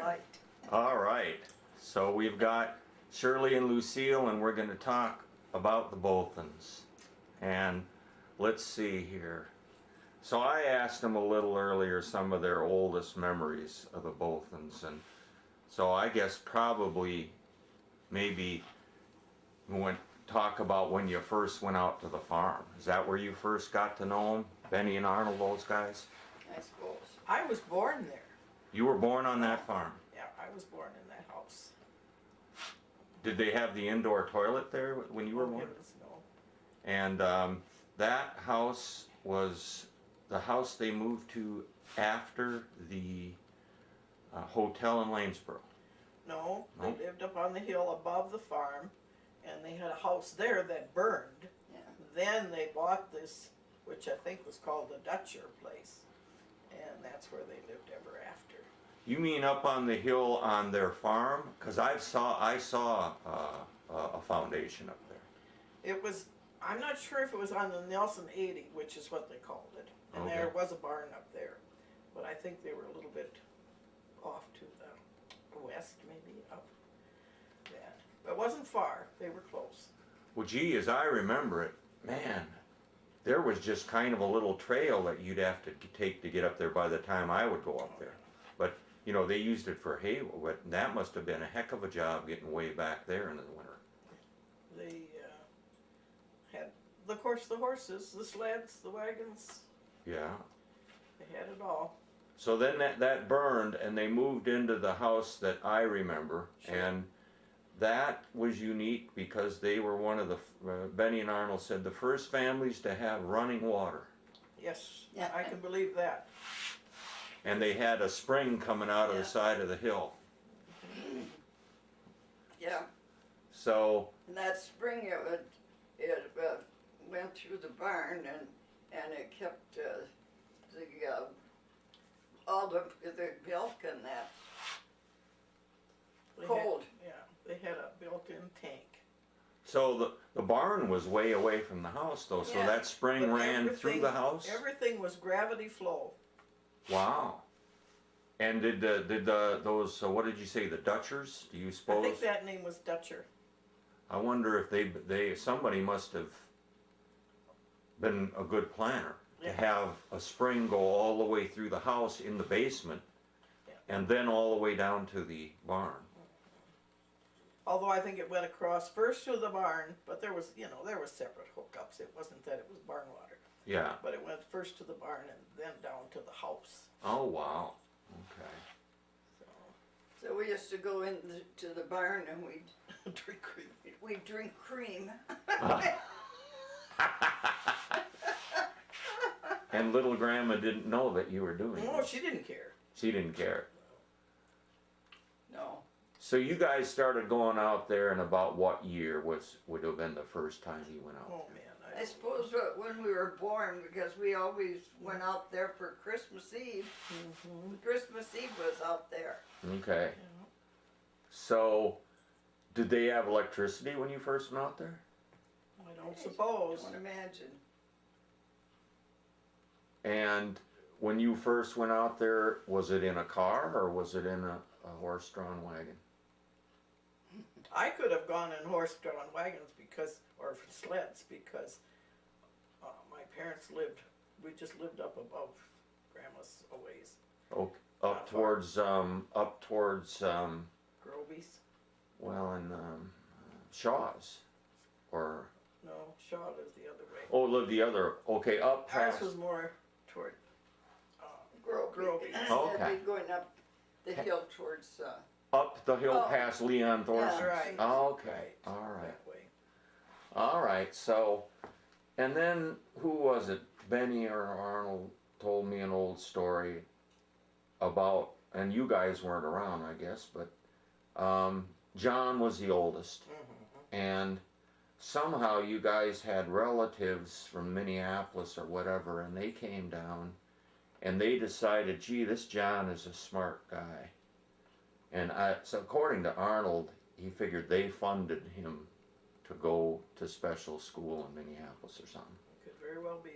light. All right, so we've got Shirley and Lucille, and we're going to talk about the Boltons. And let's see here. So I asked them a little earlier some of their oldest memories of the Boltons, and so I guess probably maybe we went talk about when you first went out to the farm. Is that where you first got to know them, Benny and Arnold, those guys? I suppose. I was born there. You were born on that farm. Yeah, I was born in that house. Did they have the indoor toilet there when you were Oh, born? goodness, no. And that house was the house they moved to after the hotel in Lanesboro. No, No? they lived up on the hill above the farm, and they had a house there that burned. Yeah. Then they bought this, which I think was called the Dutcher place, and that's where they lived ever after. You mean up on the hill on their farm? Because I saw a foundation up there. It was, I'm not sure if it was on the Nelson 80, which is what they called it. And Okay. there was a barn up there. But I think they were a little bit off to the west, maybe, of that. But it wasn't far. They were close. Well, gee, as I remember it, man, there was just kind of a little trail that you'd have to take to get up there by the time I would go up there. But, you know, they used it for hay, but that must have been a heck of a job getting way back there in the winter. They had, of course, the horses, the sleds, the wagons. Yeah. They had it all. So then that burned, and they moved into the house that I remember, Sure. and that was unique because they were one of the, Benny and Arnold said, the first families to have running water. Yes, Yeah. I can believe that. And they had a spring coming out of the Yeah. side of the hill. Yeah. So, And that spring it went through the barn and it kept all the milk and that They cold. Yeah, they had a built-in tank. so the barn was way away from the house though, so Yeah. that spring But ran through the house? Everything was gravity flow. Wow. And did those, what did you say, the Dutchers, do you I suppose? think that name was Dutcher. I wonder if somebody must have been a good planner to Yeah. have a spring go all the way through the house in the basement Yeah. and then all the way down to the barn. Although I think it went across first to the barn, but there was, there were separate hookups. It wasn't that it was barn water. Yeah. But it went first to the barn and then down to the house. Oh, wow. Okay. So, So we used to go into the barn and drink cream. we'd drink cream. And little grandma didn't know that you were doing No, it. she didn't care. She didn't care. No. So you guys started going out there in about what year would have been the first time you went out? Oh man, I suppose when we were born, because we always went out there for Christmas Eve. Christmas Eve was out there. Okay. So, did they have electricity when you first went out there? I don't suppose. Don't imagine. And when you first went out there, was it in a car or was it in a horse-drawn wagon? I could have gone in horse-drawn wagons or sleds because my parents we just lived up above Grandma's a ways. Oh, Not up far. towards, Grobies? well, in Shaw's, or No, Shaw lives the other way. lived the other. Okay, up Ours past. was more toward Grove. Groby. Okay. Be going up the hill towards. Up the hill Oh. past Leon Thorson's. Yeah, right. Okay. All right. that way. All right, so, and then who was it? Benny or Arnold told me an old story about, and you guys weren't around, I guess, but John was the oldest, and somehow you guys had relatives from Minneapolis or whatever, and they came down, and they decided, gee, this John is a smart guy. And so according to Arnold, he figured they funded him to go to special school in Minneapolis or something. Could very well be.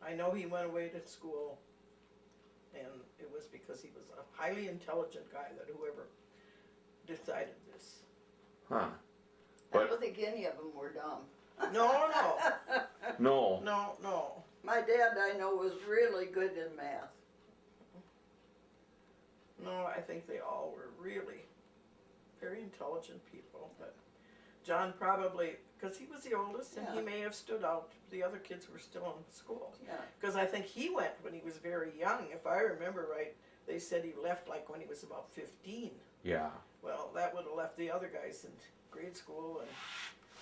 I know he went away to school and it was because he was a highly intelligent guy that whoever decided this. Huh. I don't think any of them were dumb. No, No. no. My dad, I know, was really good in math. No, I think they all were really very intelligent people, but John probably, because he was the oldest, and he Yeah. may have stood out. The other kids were still in school. Yeah. Because I think he went when he was very young. If I remember right, they said he left like when he was about 15. Yeah. Well, that would have left the other guys in grade school and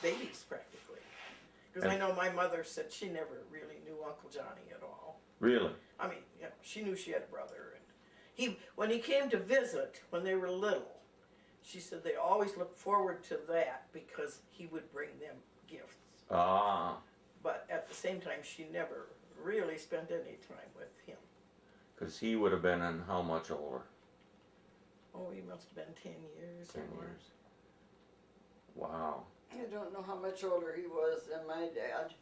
babies practically. Because I And- know my mother said she never really knew Uncle Johnny at all. Really? I mean, you know, she knew she had a brother, and when he came to visit when they were little, she said they always looked forward to that because he would bring them gifts. Ah. But at the same time, she never really spent any time with him. Because he would have been in how much older? Oh, he must have been 10 years 10 or more. years. Wow. I don't know how much older he was than my dad.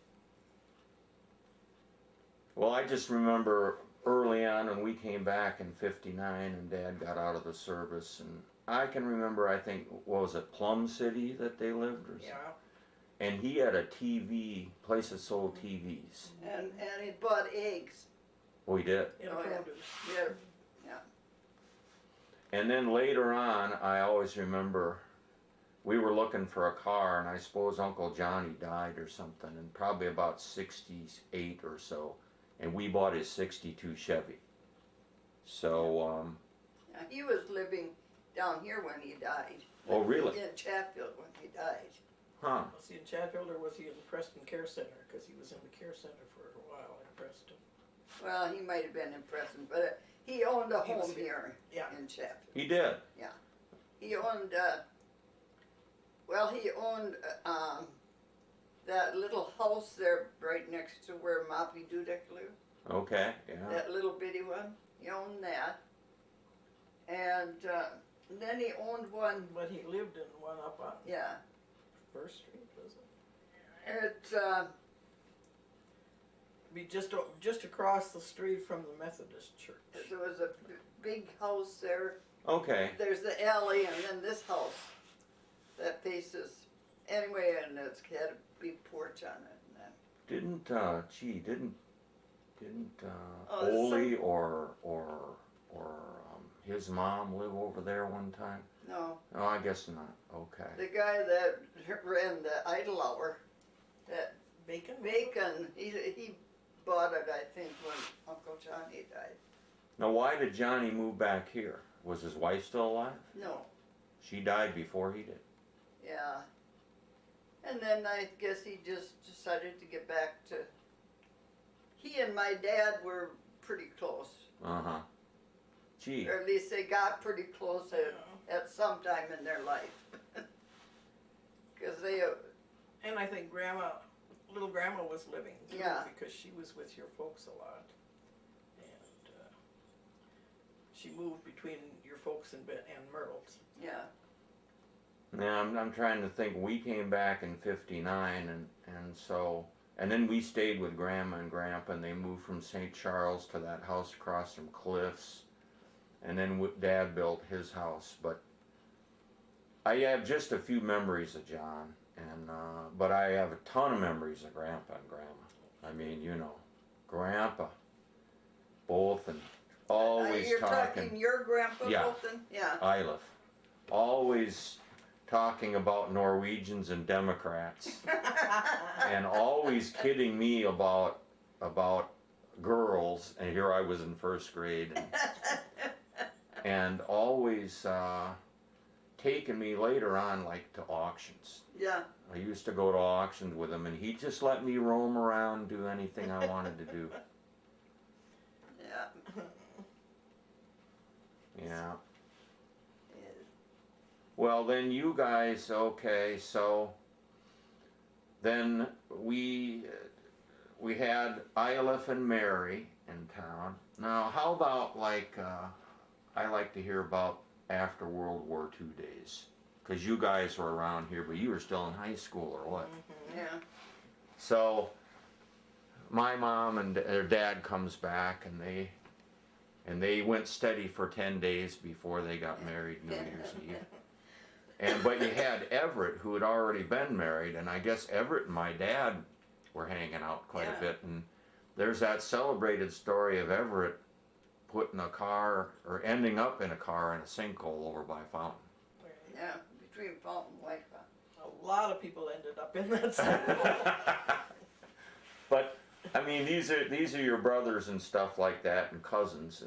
Well, I just remember early on when we came back in '59 and Dad got out of the service, and I can remember, I think, what was it, Plum City that they lived or something? Yeah. And he had a TV, place that sold TVs. And he bought eggs. Oh, he did. In Oh, yeah. produce. Yeah. And then later on, I always remember we were looking for a car, and I suppose Uncle Johnny died or something, and probably about 68 or so, and we bought his 62 Chevy. So, Now, he was living down here when he died. Oh, really? In Chatfield when he died. huh, Was he in Chatfield or was he in Preston Care Center? Because he was in the Care Center for a while in Preston. Well, he might have been in Preston, but he owned a He was home here. here Yeah. in Chatfield. he did. He owned, he owned that little house there right next to where Moppy Dudek lived. Okay, yeah. That little bitty one. He owned that. And then he owned one, But he lived in one up on yeah. First Street, was it? It, Be just across the street from the Methodist church. there was a big house there. Okay, There's the alley and then this house that faces, anyway, and it's had a big porch on it. And that. didn't Oh, there's Ole or his mom live over there one time? No, Oh, I guess not. Okay. the guy that ran the Idle Hour, that Bacon? Bacon, he bought it, I think, when Uncle Johnny died. Now, why did Johnny move back here? Was his wife still alive? No, She died before he did. yeah. And then I guess he just decided to get back to, he and my dad were pretty close. Uh-huh. Gee. Or at least they got pretty close at some time in their life. Because they, And I think little grandma was living too, Yeah. because she was with your folks a lot. And she moved between your folks and Myrtle's. yeah, Now, I'm trying to think. We came back in '59, and then we stayed with Grandma and Grandpa, and they moved from St. Charles to that house across from Cliffs, and then Dad built his house. But I have just a few memories of John, but I have a ton of memories of Grandpa and Grandma. I mean, Grandpa, both, and always you're talking. talking your grandpa, Yeah. Bolton? Yeah. Iliff, always talking about Norwegians and Democrats, and always kidding me about girls. And here I was in first grade, and always taking me later on, like, to auctions. Yeah. I used to go to auctions with him, and he just let me roam around and do anything I wanted to do. Yeah. Yeah. Well, then you guys, okay, so then we had Iliff and Mary in town. Now, how about, like, I like to hear about after World War II days, because you guys were around here, but you were still in high school or what? Yeah. So my mom and her dad comes back, And they went steady for 10 days before they got married New Year's Eve. But you had Everett, who had already been married, and I guess Everett and my dad were hanging out quite a bit. And there's that celebrated story of Everett putting a car, or ending up in a car in a sinkhole over by Fountain. Yeah, between Fountain and White Fountain. A lot of people ended up in that circle. But I mean, these are your brothers and stuff like that, and cousins,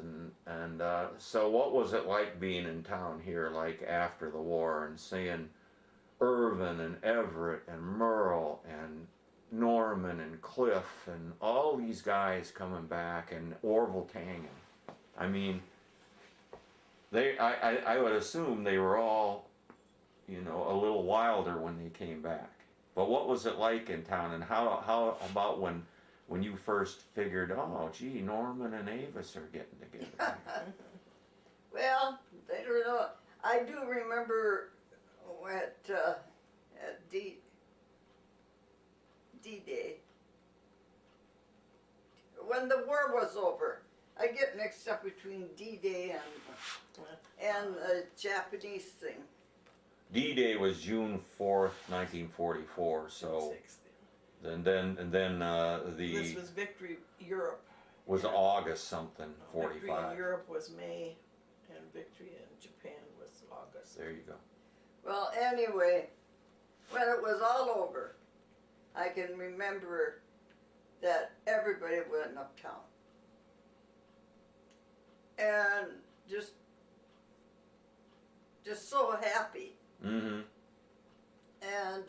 and so what was it like being in town here, like after the war, and seeing Irvin and Everett and Merle and Norman and Cliff and all these guys coming back, and Orville Tangen? I mean, I would assume they were all, you know, a little wilder when they came back. But what was it like in town, and how about when you first figured, oh, gee, Norman and Avis are getting together? Well, they don't know. I do remember at D-Day, when the war was over. I get mixed up between D-Day and the Japanese thing. D-Day was June 4th, 1944. So and then This was Victory Europe. was August something, Victory in 45. Europe was May, and Victory in Japan was August. There you go. Well, anyway, when it was all over, I can remember that everybody went uptown. And just so happy. Mm-hmm. And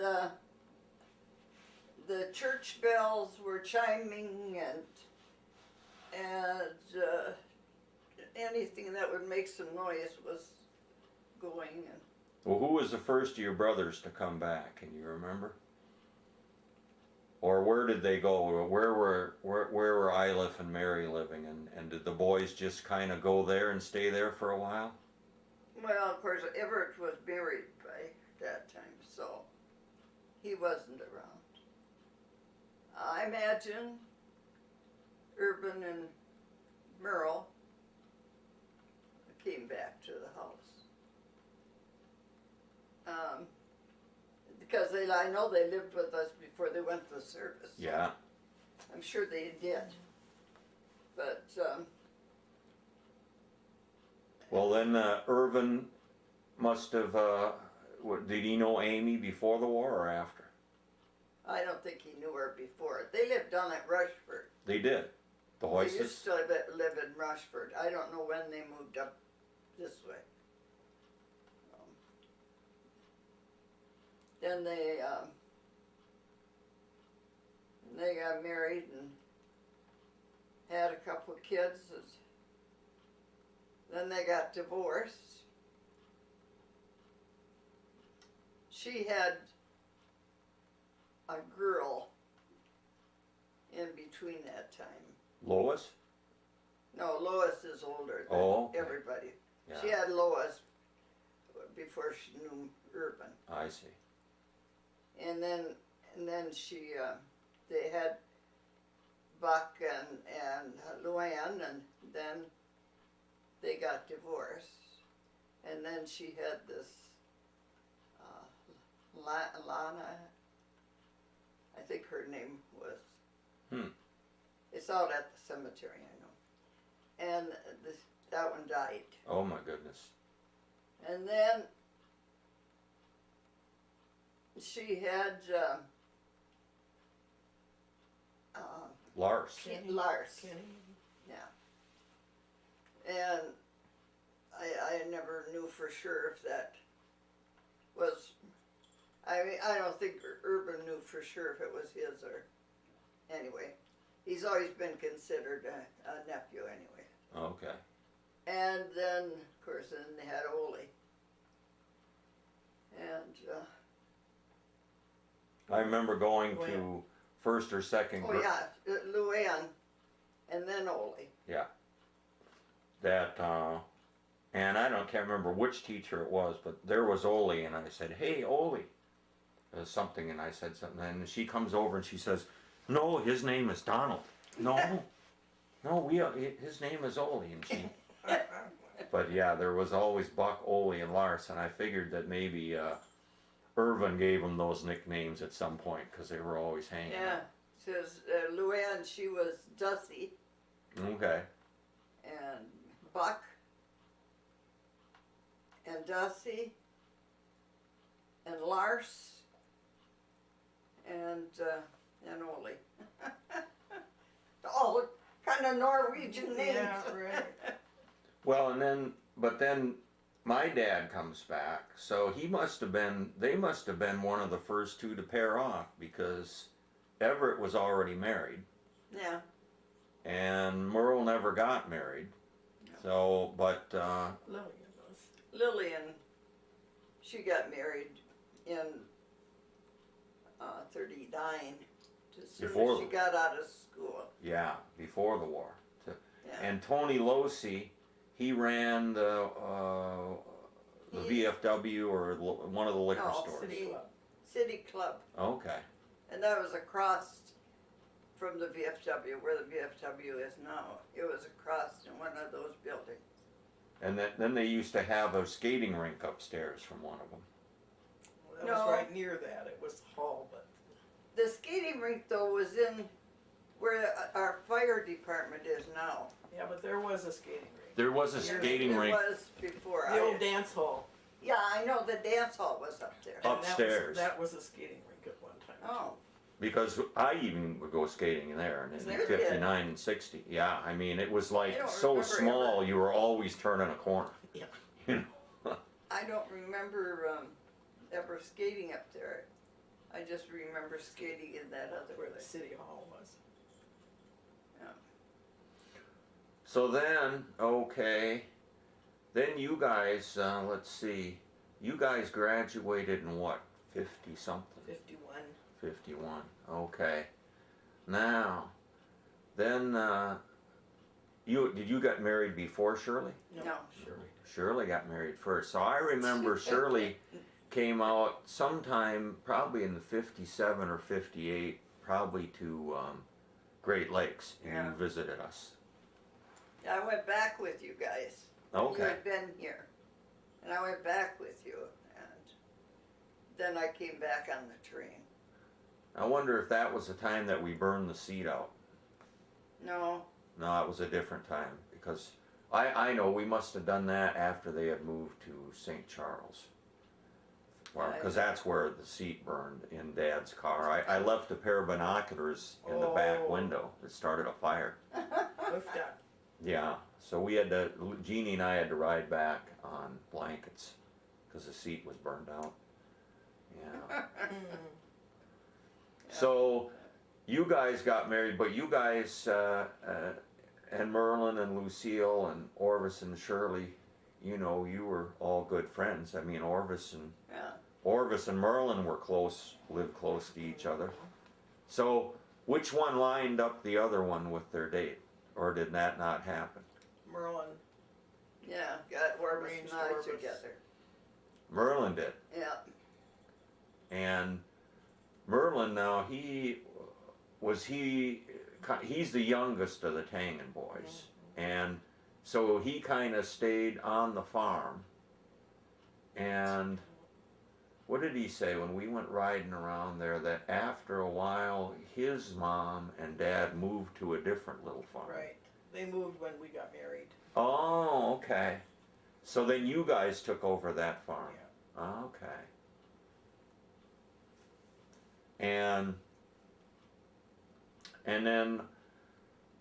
the church bells were chiming, and anything that would make some noise was going. And Well, who was the first of your brothers to come back? Can you remember? Or where did they go? Where were Iliff and Mary living? And did the boys just kind of go there and stay there for a while? well, of course, Everett was buried by that time, so he wasn't around. I imagine Urban and Merle came back to the house. Because I know they lived with us before they went to the service. So Yeah. I'm sure they did. But Well, then Irvin must have. Did he know Amy before the war or after? I don't think he knew her before. They lived down at Rushford. They did. The They Hoyses. used to live in Rushford. I don't know when they moved up this way. Then they got married and had a couple of kids. Then they got divorced. She had a girl in between that time. Lois. No, Lois is older than Oh, okay. everybody. Yeah. She had Lois before she knew Urban. I see. And then she, they had Buck and Luann, and then they got divorced. And then she had this Lana, I think her name was. It's out at the cemetery, I know. And that one died. Oh my goodness. And then she had Lars. Lars. Kenny. Yeah. And I never knew for sure if that was. I mean, I don't think Urban knew for sure if it was his or. Anyway, he's always been considered a nephew anyway. Okay. And then, of course, then they had Ole. And. I remember going to first or second. Oh yeah, Luann, and then Ole. Yeah. That and can't remember which teacher it was, but there was Ole, and I said, "Hey, Ole," something, and I said something, and she comes over and she says, "No, his name is Donald." No, his name is Ole, and But yeah, there was always Buck, Ole, and Lars, and I figured that maybe Irvin gave them those nicknames at some point because they were always hanging Yeah, out. says Luann, she was Dusty, Okay. and Buck, and Dusty, and Lars, and Ole. All kind of Norwegian names. Yeah, right. Well, but then my dad comes back, so they must have been one of the first two to pair off because Everett was already married Yeah. and Merle never got married. No. So, but, Lillian was. Lillian, she got married in 39, as soon Before- as she got out of school. yeah, before the war. Yeah. And Tony Losi, he ran the VFW or one of the liquor No, stores. City Club. City Club, Okay. and that was across from the VFW, where the VFW is now. It was across in one of those buildings. And then they used to have a skating rink upstairs from one of them. That No. was right near that. It was the hall, but The skating rink, though, was in where our fire department is now. yeah, but there was a skating rink. There was a skating rink It was before. The old dance hall. Yeah, I know the dance hall was up there. Oh. And Upstairs. That was a skating rink at one time. Oh, because I even would go skating in there in You did? 59 and 60. Yeah, I mean, it was I like don't so remember small ever- you were always turning a corner. Yeah. You know? I don't remember ever skating up there. I just remember skating in that other Where the place. city hall was. So then, okay, then you guys, let's see, you guys graduated in what, 50 something? 51. 51, okay. Now, then, did you get married before Shirley? No. Shirley. Shirley got married first. So I remember Shirley came out sometime probably in the 57 or 58, probably to Great Lakes, and Yeah. you visited us. I went back with you guys. You Okay. had been here. And I went back with you. And then I came back on the train. I wonder if that was the time that we burned the seat out. No. No, it was a different time because I know we must have done that after they had moved to St. Charles. Well, because that's where the seat burned in Dad's car. I left a pair of binoculars in the back Oh. window. It started a fire. Lift up. Yeah, so we had to, Jeannie and I had to ride back on blankets because the seat was burned out. Yeah. So you guys got married, but you guys, and Merlin and Lucille and Orvis and Shirley, you know, you were all good friends. I mean, Orvis and Merlin were lived close to each other. So which one lined up the other one with their date? Or did that not happen? Merlin. Yeah, got Orvis Arranged and I Orvis. together. Merlin did. Yeah. And Merlin now, he's the youngest of the Tangen boys. And so he kind of stayed on the farm. And what did he say when we went riding around there, that after a while his mom and dad moved to a different little farm? Right. They moved when we got married. Oh, okay. So then you guys took over that farm. Yeah. Okay. And then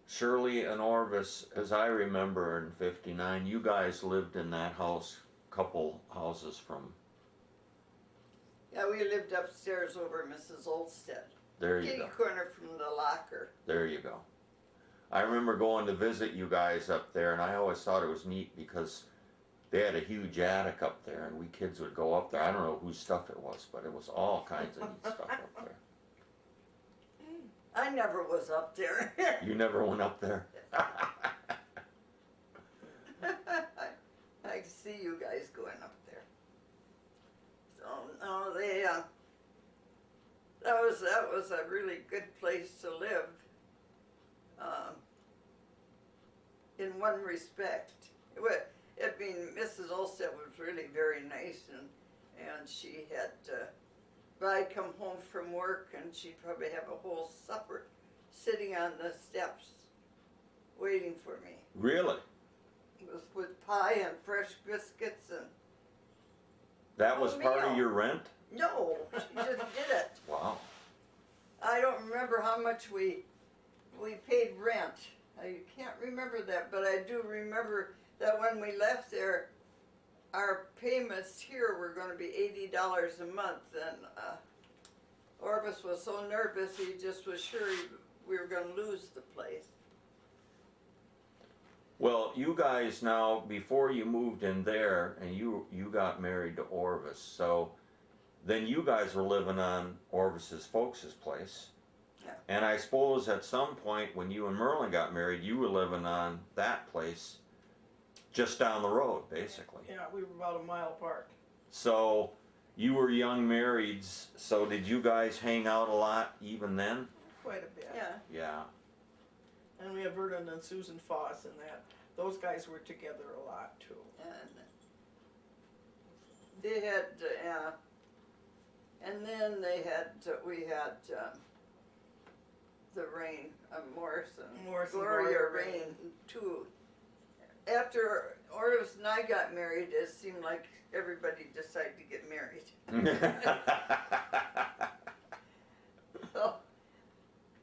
Shirley and Orvis, as I remember in 59, you guys lived in that house, couple houses from, Yeah, we lived upstairs over Mrs. Olstead. there you Kitty go, corner from the locker. there you go. I remember going to visit you guys up there, and I always thought it was neat because they had a huge attic up there, and we kids would go up there. I don't know whose stuff it was, but it was all kinds of neat stuff up there. I never was up there. You never went up there? I see you guys going up there. So no, that was a really good place to live. In one respect, Mrs. Olstead was really very nice, and she had, but I'd come home from work and she'd probably have a whole supper sitting on the steps waiting for me. Really? With pie and fresh biscuits and, That was part of meal. your rent? no, she just did it. Wow. I don't remember how much we paid rent. I can't remember that, but I do remember that when we left there, our payments here were going to be $80 a month, and Orvis was so nervous he just was sure we were going to lose the place. Well, you guys now, before you moved in there and you got married to Orvis, so then you guys were living on Orvis's folks' place. Yeah. And I suppose at some point when you and Merlin got married, you were living on that place just down the road, basically. Yeah, we were about a mile apart. So you were young marrieds, so did you guys hang out a lot even then? Quite a bit. Yeah. Yeah. And we have Vernon and Susan Foss and that. Those guys were together a lot too. And they had, and then we had the Rain, Morrison, Gloria Rain too. After Orvis and I got married, it seemed like everybody decided to get married. So,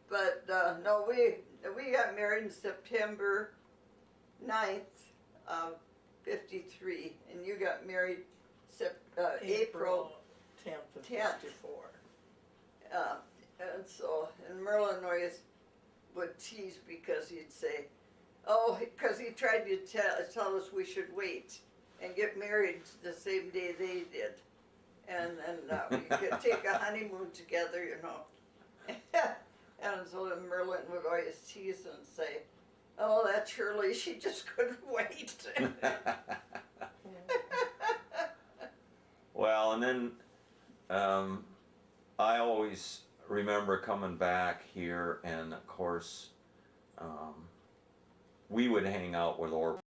but no, we got married in September 9th of '53, and you got married April 10th of 10th. '54. And so, and Merlin always would tease because he'd say, oh, because he tried to tell us we should wait and get married the same day they did. And we could take a honeymoon together, you know. And so then Merlin would always tease and say, oh, that Shirley, she just couldn't wait. Well, and then I always remember coming back here, and of course, we would hang out with Orvis